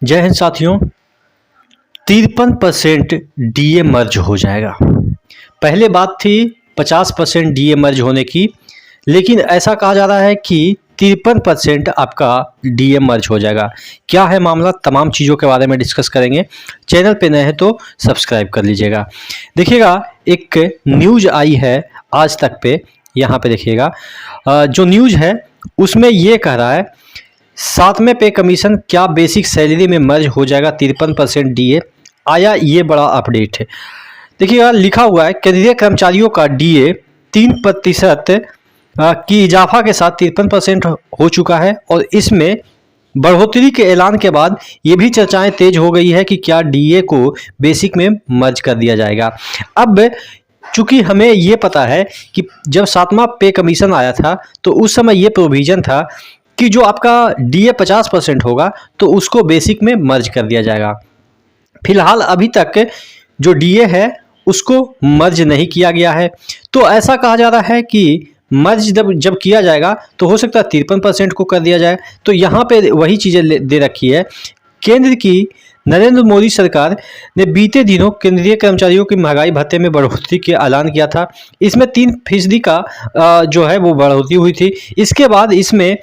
जय हिंद साथियों। 53% डीए मर्ज हो जाएगा। पहले बात थी 50% डीए मर्ज होने की, लेकिन ऐसा कहा जा रहा है कि 53% आपका डीए मर्ज हो जाएगा। क्या है मामला, तमाम चीज़ों के बारे में डिस्कस करेंगे। चैनल पे नए हैं तो सब्सक्राइब कर लीजिएगा। देखिएगा, एक न्यूज आई है आज तक पे, यहाँ पे देखिएगा जो न्यूज है उसमें ये कह रहा है 7वें पे कमीशन क्या बेसिक सैलरी में मर्ज हो जाएगा 53% डीए। आया ये बड़ा अपडेट है। देखिएगा, लिखा हुआ है केंद्रीय कर्मचारियों का डीए 3% की इजाफा के साथ 53% हो चुका है, और इसमें बढ़ोतरी के ऐलान के बाद ये भी चर्चाएं तेज हो गई है कि क्या डीए को बेसिक में मर्ज कर दिया जाएगा। अब चूंकि हमें ये पता है कि जब 7वां पे कमीशन आया था तो उस समय ये प्रोविजन था कि जो आपका डीए 50% होगा तो उसको बेसिक में मर्ज कर दिया जाएगा। फिलहाल अभी तक जो डीए है उसको मर्ज नहीं किया गया है, तो ऐसा कहा जा रहा है कि मर्ज जब किया जाएगा तो हो सकता है 53% को कर दिया जाए। तो यहाँ पे वही चीज़ें दे रखी है। केंद्र की नरेंद्र मोदी सरकार ने बीते दिनों केंद्रीय कर्मचारियों की महंगाई भत्ते में बढ़ोतरी के ऐलान किया था। इसमें 3% का जो है वो बढ़ोतरी हुई थी। इसके बाद इसमें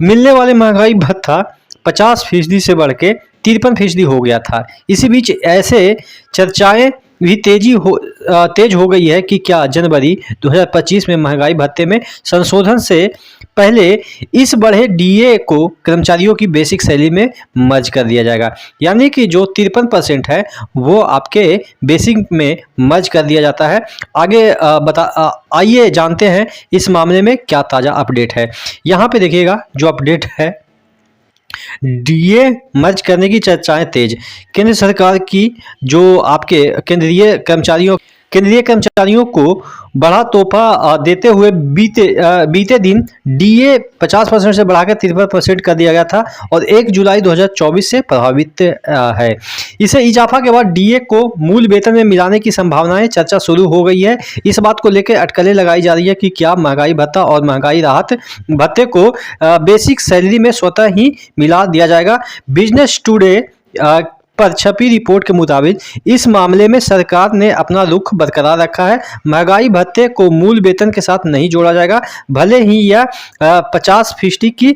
मिलने वाले महंगाई भत्ता 50% से बढ़ के 53% हो गया था। इसी बीच ऐसे चर्चाएं भी तेज हो गई है कि क्या जनवरी 2025 में महंगाई भत्ते में संशोधन से पहले इस बढ़े डीए को कर्मचारियों की बेसिक सैलरी में मर्ज कर दिया जाएगा। यानी कि जो 53% है वो आपके बेसिक में मर्ज कर दिया जाता है। आगे आइए जानते हैं इस मामले में क्या ताज़ा अपडेट है। यहाँ पे देखिएगा जो अपडेट है, डीए मर्ज करने की चर्चाएं तेज। केंद्र सरकार की जो आपके केंद्रीय कर्मचारियों को बड़ा तोहफा देते हुए बीते दिन डीए 50% से बढ़ाकर 53% कर दिया गया था, और 1 जुलाई 2024 से प्रभावित है। इसे इजाफा के बाद डीए को मूल वेतन में मिलाने की संभावनाएं चर्चा शुरू हो गई है। इस बात को लेकर अटकलें लगाई जा रही है कि क्या महंगाई भत्ता और महंगाई राहत भत्ते को बेसिक सैलरी में स्वतः ही मिला दिया जाएगा। बिजनेस टुडे पर छपी रिपोर्ट के मुताबिक इस मामले में सरकार ने अपना रुख बरकरार रखा है। महंगाई भत्ते को मूल वेतन के साथ नहीं जोड़ा जाएगा, भले ही यह 50% की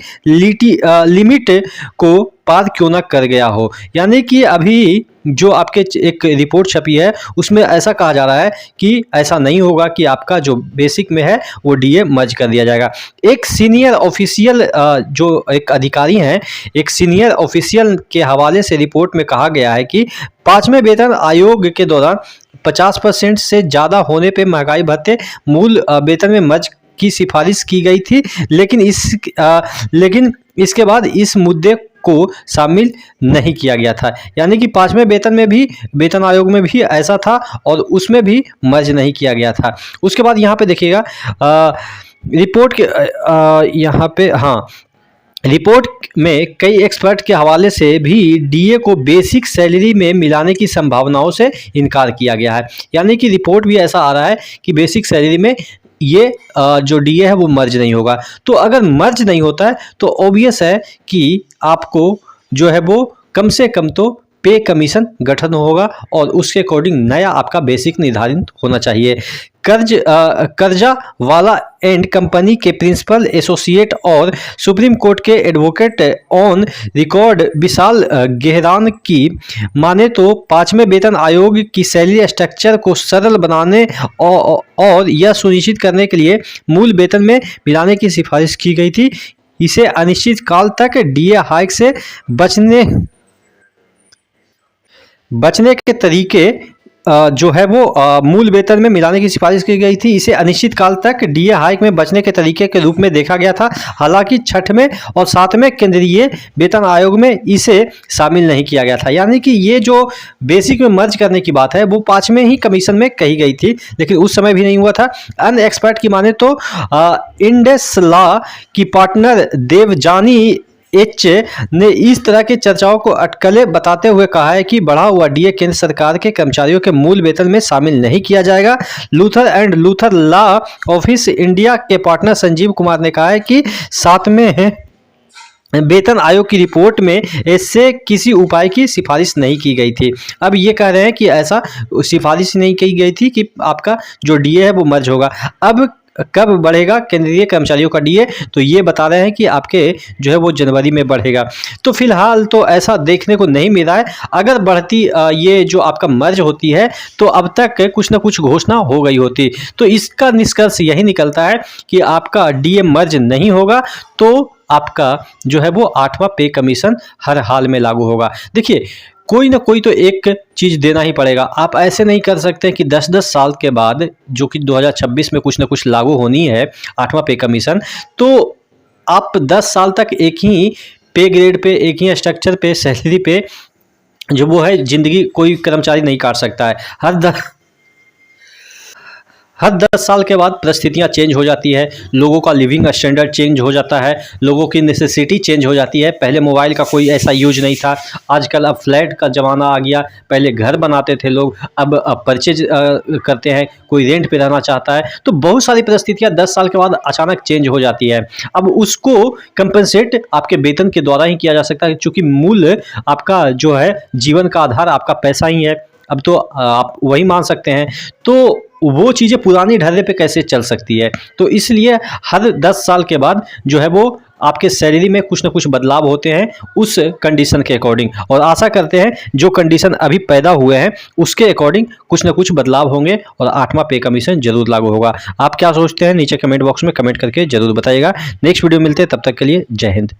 लिमिट को पार क्यों ना कर गया हो। यानी कि अभी जो आपके एक रिपोर्ट छपी है उसमें ऐसा कहा जा रहा है कि ऐसा नहीं होगा कि आपका जो बेसिक में है वो डीए मर्ज कर दिया जाएगा। एक सीनियर ऑफिशियल जो एक अधिकारी हैं, एक सीनियर ऑफिशियल के हवाले से रिपोर्ट में कहा गया है कि 5वें वेतन आयोग के दौरान 50% से ज़्यादा होने पे महंगाई भत्ते मूल वेतन में मर्ज की सिफारिश की गई थी, लेकिन इसके बाद इस मुद्दे को शामिल नहीं किया गया था। यानी कि 5वें वेतन में भी, वेतन आयोग में भी ऐसा था और उसमें भी मर्ज नहीं किया गया था। उसके बाद यहाँ पे देखिएगा रिपोर्ट के यहाँ पे रिपोर्ट में कई एक्सपर्ट के हवाले से भी डीए को बेसिक सैलरी में मिलाने की संभावनाओं से इनकार किया गया है। यानी कि रिपोर्ट भी ऐसा आ रहा है कि बेसिक सैलरी में ये जो डीए है वो मर्ज नहीं होगा। तो अगर मर्ज नहीं होता है तो ऑब्वियस है कि आपको जो है वो कम से कम तो पे कमीशन गठन होगा और उसके अकॉर्डिंग नया आपका बेसिक निर्धारित होना चाहिए। कर्जा वाला एंड कंपनी के प्रिंसिपल एसोसिएट और सुप्रीम कोर्ट के एडवोकेट ऑन रिकॉर्ड विशाल गेहरान की माने तो 5वें वेतन आयोग की सैलरी स्ट्रक्चर को सरल बनाने और यह सुनिश्चित करने के लिए मूल वेतन में मिलाने की सिफारिश की गई थी। इसे अनिश्चित काल तक डीए हाइक से बचने के तरीके जो है वो मूल वेतन में मिलाने की सिफारिश की गई थी। इसे अनिश्चित काल तक डीए हाइक में बचने के तरीके के रूप में देखा गया था। हालांकि 6वें और 7वें केंद्रीय वेतन आयोग में इसे शामिल नहीं किया गया था। यानी कि ये जो बेसिक में मर्ज करने की बात है वो 5वें ही कमीशन में कही गई थी, लेकिन उस समय भी नहीं हुआ था। अन्य एक्सपर्ट की माने तो इंडेस लॉ की पार्टनर देवजानी एच ने इस तरह की चर्चाओं को अटकलें बताते हुए कहा है कि बढ़ा हुआ डीए केंद्र सरकार के कर्मचारियों के मूल वेतन में शामिल नहीं किया जाएगा। Luther and Luther law office India के पार्टनर संजीव कुमार ने कहा है कि 7वें वेतन आयोग की रिपोर्ट में इससे किसी उपाय की सिफारिश नहीं की गई थी। अब ये कह रहे हैं कि ऐसा सिफारिश नहीं की गई थी कि आपका जो डीए है वो मर्ज होगा। अब कब बढ़ेगा केंद्रीय कर्मचारियों का डीए, तो ये बता रहे हैं कि आपके जो है वो जनवरी में बढ़ेगा। तो फिलहाल तो ऐसा देखने को नहीं मिल रहा है। अगर बढ़ती ये जो आपका मर्ज होती है तो अब तक कुछ ना कुछ घोषणा हो गई होती। तो इसका निष्कर्ष यही निकलता है कि आपका डीए मर्ज नहीं होगा तो आपका जो है वो 8वां पे कमीशन हर हाल में लागू होगा। देखिए, कोई ना कोई तो एक चीज़ देना ही पड़ेगा। आप ऐसे नहीं कर सकते कि 10-10 साल के बाद, जो कि 2026 में कुछ ना कुछ लागू होनी है 8वां पे कमीशन, तो आप 10 साल तक एक ही पे ग्रेड पे, एक ही स्ट्रक्चर पे, सैलरी पे जो वो है ज़िंदगी कोई कर्मचारी नहीं काट सकता है। हर 10 साल के बाद परिस्थितियाँ चेंज हो जाती है, लोगों का लिविंग स्टैंडर्ड चेंज हो जाता है, लोगों की नेसेसिटी चेंज हो जाती है। पहले मोबाइल का कोई ऐसा यूज नहीं था, आजकल अब फ्लैट का ज़माना आ गया। पहले घर बनाते थे लोग, अब परचेज करते हैं, कोई रेंट पे रहना चाहता है। तो बहुत सारी परिस्थितियाँ 10 साल के बाद अचानक चेंज हो जाती है। अब उसको कंपनसेट आपके वेतन के द्वारा ही किया जा सकता है, चूँकि मूल आपका जो है जीवन का आधार आपका पैसा ही है। अब तो आप वही मान सकते हैं। तो वो चीज़ें पुरानी ढर्रे पे कैसे चल सकती है। तो इसलिए हर 10 साल के बाद जो है वो आपके सैलरी में कुछ ना कुछ बदलाव होते हैं उस कंडीशन के अकॉर्डिंग, और आशा करते हैं जो कंडीशन अभी पैदा हुए हैं उसके अकॉर्डिंग कुछ ना कुछ बदलाव होंगे और 8वां पे कमीशन जरूर लागू होगा। आप क्या सोचते हैं नीचे कमेंट बॉक्स में कमेंट करके जरूर बताइएगा। नेक्स्ट वीडियो मिलते हैं, तब तक के लिए जय हिंद।